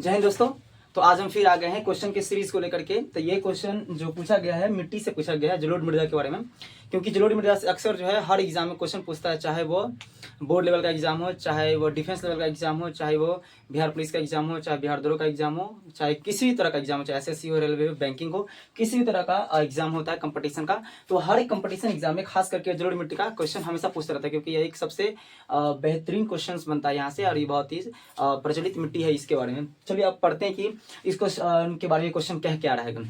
जय हिंद दोस्तों। तो आज हम फिर आ गए हैं क्वेश्चन के सीरीज को लेकर के। तो ये क्वेश्चन जो पूछा गया है मिट्टी से पूछा गया है, जलोढ़ मृदा के बारे में। क्योंकि जलोढ़ मृदा से अक्सर जो है हर एग्जाम में क्वेश्चन पूछता है, चाहे वो बोर्ड लेवल का एग्जाम हो, चाहे वो डिफेंस लेवल का एग्जाम हो, चाहे वो बिहार पुलिस का एग्जाम हो, चाहे बिहार दरों का एग्जाम हो, चाहे किसी भी तरह का एग्जाम हो, चाहे एसएससी हो, रेलवे हो, बैंकिंग हो, किसी भी तरह का एग्जाम होता है कंपटीशन का। तो हर एक कंपटीशन एग्जाम में खास करके जलोढ़ मिट्टी का क्वेश्चन हमेशा पूछता रहता है, क्योंकि ये एक सबसे बेहतरीन क्वेश्चन बनता है यहाँ से, और ये बहुत ही प्रचलित मिट्टी है इसके बारे में। चलिए अब पढ़ते हैं कि इस क्वेश्चन के बारे में क्वेश्चन कह क्या रहेगा।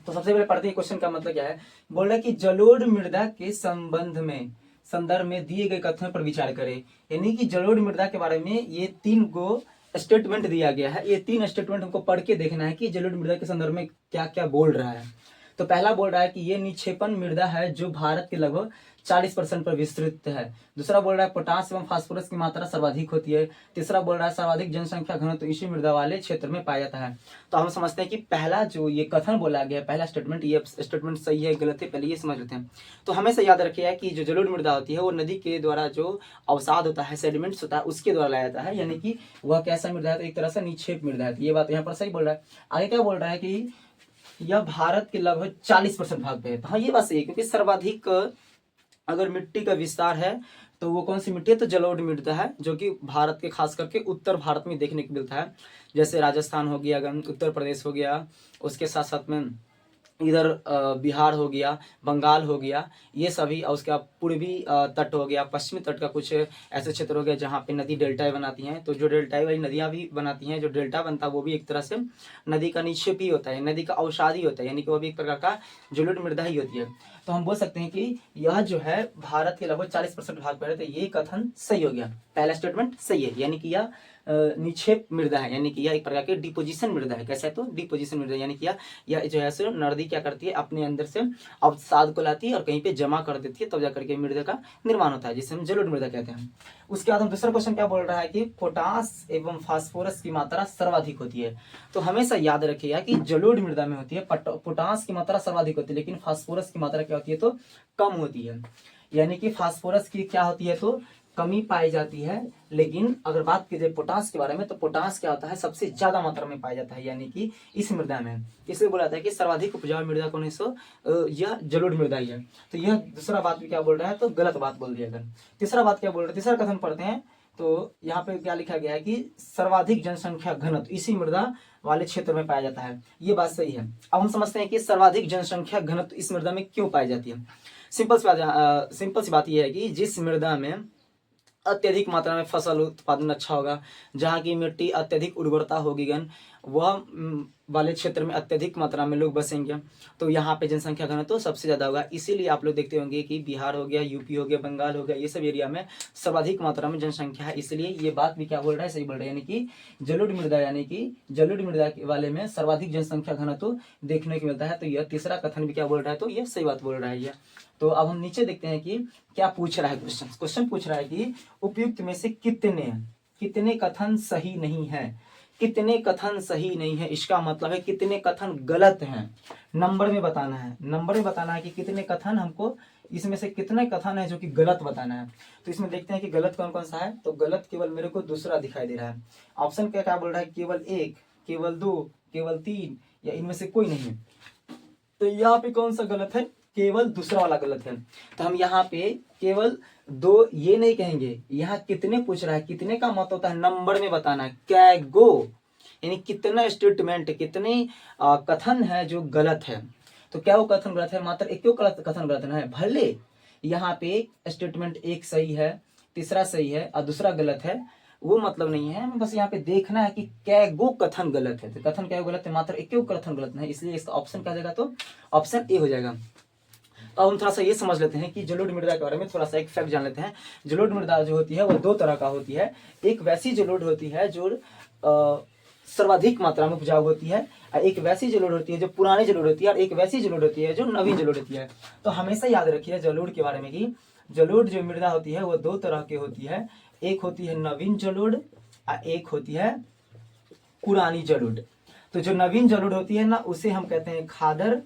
तो सबसे पहले पढ़ते हैं क्वेश्चन का मतलब क्या है। बोल रहा है कि जलोढ़ मृदा के संदर्भ में दिए गए कथनों पर विचार करें। यानी कि जलोढ़ मृदा के बारे में ये 3 गो स्टेटमेंट दिया गया है। ये 3 स्टेटमेंट हमको पढ़ के देखना है कि जलोढ़ मृदा के संदर्भ में क्या क्या बोल रहा है। तो पहला बोल रहा है कि ये निक्षेपण मृदा है जो भारत के लगभग 40% पर विस्तृत है। दूसरा बोल रहा है पोटास एवं फास्फोरस की मात्रा सर्वाधिक होती है। तीसरा बोल रहा है सर्वाधिक जनसंख्या घनत्व तो इसी मृदा वाले क्षेत्र में पाया जाता है। तो हम समझते हैं कि पहला जो ये कथन बोला गया, पहला स्टेटमेंट, ये स्टेटमेंट सही है गलत है, पहले ये समझ लेते हैं। तो हमेशा याद रखिए कि जो जलोढ़ मृदा होती है वो नदी के द्वारा जो अवसाद होता है, सेडिमेंट्स होता है, उसके द्वारा लाया जाता है। यानी कि वह कैसा मृदा है, तो एक तरह से निक्षेप मृदा है। ये बात यहाँ पर सही बोल रहा है। आगे क्या बोल रहा है कि यह भारत के लगभग 40% भाग पे है। तो हाँ, ये बात सही है, क्योंकि सर्वाधिक अगर मिट्टी का विस्तार है तो वो कौन सी मिट्टी है, तो जलोढ़ मृदा है, जो कि भारत के खास करके उत्तर भारत में देखने को मिलता है। जैसे राजस्थान हो गया, उत्तर प्रदेश हो गया, उसके साथ साथ में इधर बिहार हो गया, बंगाल हो गया, ये सभी, और उसके पूर्वी तट हो गया, पश्चिमी तट का कुछ ऐसे क्षेत्र हो गया जहाँ पे नदी डेल्टा बनाती हैं। तो जो डेल्टा वाली नदियाँ भी बनाती हैं, जो डेल्टा बनता है वो भी एक तरह से नदी का निक्षेप ही होता है, नदी का अवसाद ही होता है, यानी कि वो भी एक प्रकार का जलोढ़ मृदा ही होती है। तो हम बोल सकते हैं कि यह जो है भारत के लगभग 40% भाग पर है। तो ये कथन सही हो गया, पहला स्टेटमेंट सही है। यानी कि यह निक्षेप मृदा है, यानी कि यह एक प्रकार की डिपोजिशन मृदा है। कैसे है, तो डिपोजिशन मृदा, यानी कि यह जो है सो नदी क्या करती है, अपने अंदर से अवसाद को लाती है और कहीं पे जमा कर देती है, तब जाकर के मृदा का निर्माण होता है, जिसे हम जलोढ़ मृदा कहते हैं। उसके बाद हम दूसरा क्वेश्चन क्या बोल रहा है कि पोटास एवं फास्फोरस की मात्रा सर्वाधिक होती है। तो हमेशा याद रखिएगा कि जलोढ़ मृदा में होती है पोटास की मात्रा सर्वाधिक होती है, लेकिन फास्फोरस की मात्रा क्या होती है, तो कम होती है। यानी कि फास्फोरस की क्या होती है, तो कमी पाई जाती है। लेकिन अगर बात की जाए पोटास के बारे में, तो पोटास क्या होता है, सबसे ज्यादा मात्रा में पाया जाता है, यानी कि इस मृदा में। इसलिए बोला जाता है कि सर्वाधिक उपजाऊ मृदा कौन है, सो यह जलोढ़ मृदा ही है। तो यह दूसरा बात भी क्या बोल रहा है, तो गलत बात बोल दिया गया। तीसरा बात क्या बोल रहा है, तीसरा कथन पढ़ते हैं। तो यहाँ पे क्या लिखा गया है कि सर्वाधिक जनसंख्या घनत्व इसी मृदा वाले क्षेत्र में पाया जाता है। ये बात सही है। अब हम समझते हैं कि सर्वाधिक जनसंख्या घनत्व इस मृदा में क्यों पाई जाती है। सिंपल सी बात यह है कि जिस मृदा में अत्यधिक मात्रा में फसल उत्पादन अच्छा होगा, जहाँ की मिट्टी अत्यधिक उर्वरता होगी, वह वाले क्षेत्र में अत्यधिक मात्रा में लोग बसेंगे, तो यहाँ पे जनसंख्या घनत्व तो सबसे ज़्यादा होगा। इसीलिए आप लोग देखते होंगे कि बिहार हो गया, यूपी हो गया, बंगाल हो गया, ये सब एरिया में सर्वाधिक मात्रा में जनसंख्या है। इसलिए ये बात भी क्या बोल रहा है, सही बोल रहा है। यानी कि जलोढ़ मृदा, यानी कि जलोढ़ मृदा वाले में सर्वाधिक जनसंख्या घनत्व देखने को मिलता है। तो यह तीसरा कथन भी क्या बोल रहा है, तो यह सही बात बोल रहा है। यह तो अब हम नीचे देखते हैं कि क्या पूछ रहा है क्वेश्चन पूछ रहा है कि उपयुक्त में से कितने कथन सही नहीं है। कितने कथन सही नहीं है, इसका मतलब है कितने कथन गलत हैं। नंबर में बताना है कि कितने कथन, हमको इसमें से कितने कथन है जो कि गलत बताना है। तो इसमें देखते हैं कि गलत कौन कौन सा है। तो गलत केवल मेरे को दूसरा दिखाई दे रहा है। ऑप्शन क्या बोल रहा है, केवल 1, केवल 2, केवल 3, या इनमें से कोई नहीं है। तो यहाँ पे कौन सा गलत है, केवल दूसरा वाला गलत है। तो हम यहाँ पे केवल 2 ये नहीं कहेंगे। यहाँ कितने पूछ रहा है, कितने का मतलब होता है नंबर में बताना है, कैगो, यानी कितना स्टेटमेंट, कितने कथन है जो गलत है। तो क्या वो कथन गलत है, मात्र एक कथन गलत है। भले यहाँ पे स्टेटमेंट 1 सही है, तीसरा सही है और दूसरा गलत है, वो मतलब नहीं है। हमें बस यहाँ पे देखना है कि कैगो कथन गलत है। तो कथन क्या गलत है, मात्र एक कथन गलत है, इसलिए इसका ऑप्शन क्या जाएगा, तो ऑप्शन ए हो जाएगा। अब हम थोड़ा सा ये समझ लेते हैं कि जलोढ़ मृदा के बारे में थोड़ा सा एक फैक्ट जान लेते हैं। जलोढ़ मृदा जो होती है वो 2 तरह का होती है। एक वैसी जलोढ़ होती है जो सर्वाधिक मात्रा में उपजाऊ होती है, और एक वैसी जलोढ़ होती है जो पुरानी जलोढ़ होती है, और एक वैसी जलोढ़ होती है जो नवीन जलोढ़ होती है। तो हमेशा याद रखिए जलोढ़ के बारे में कि जलोढ़ जो मृदा होती है वो 2 तरह की होती है। एक होती है नवीन जलोढ़ और एक होती है पुरानी जलोढ़। तो जो नवीन जलोढ़ होती है ना, उसे हम कहते हैं खादर,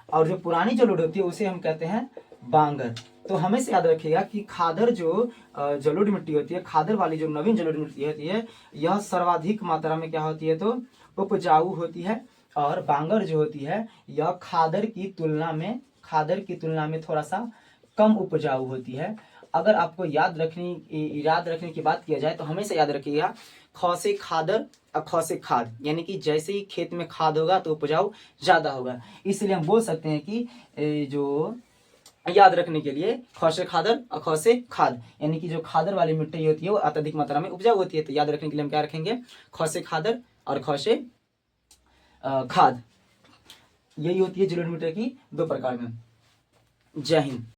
और जो पुरानी जलोढ़ होती है उसे हम कहते हैं बांगर। तो हमेशा याद रखिएगा कि खादर जो जलोढ़ मिट्टी होती है, खादर वाली जो नवीन जलोढ़ मिट्टी होती है, यह सर्वाधिक मात्रा में क्या होती है, तो उपजाऊ होती है। और बांगर जो होती है यह खादर की तुलना में थोड़ा सा कम उपजाऊ होती है। अगर आपको याद रखने की बात किया जाए तो हमेशा याद रखिएगा ख से खादर और ख से खाद, यानी कि जैसे ही खेत में खाद होगा तो उपजाऊ ज़्यादा होगा। इसलिए हम बोल सकते हैं कि जो याद रखने के लिए ख से खादर और ख से खाद, यानी कि जो खादर वाली मिट्टी होती है वो अत्यधिक मात्रा में उपजाऊ होती है। तो याद रखने के लिए हम क्या रखेंगे, ख से खादर और ख से खाद। यही होती है जलोढ़ मिट्टी की दो प्रकार में। जय हिंद।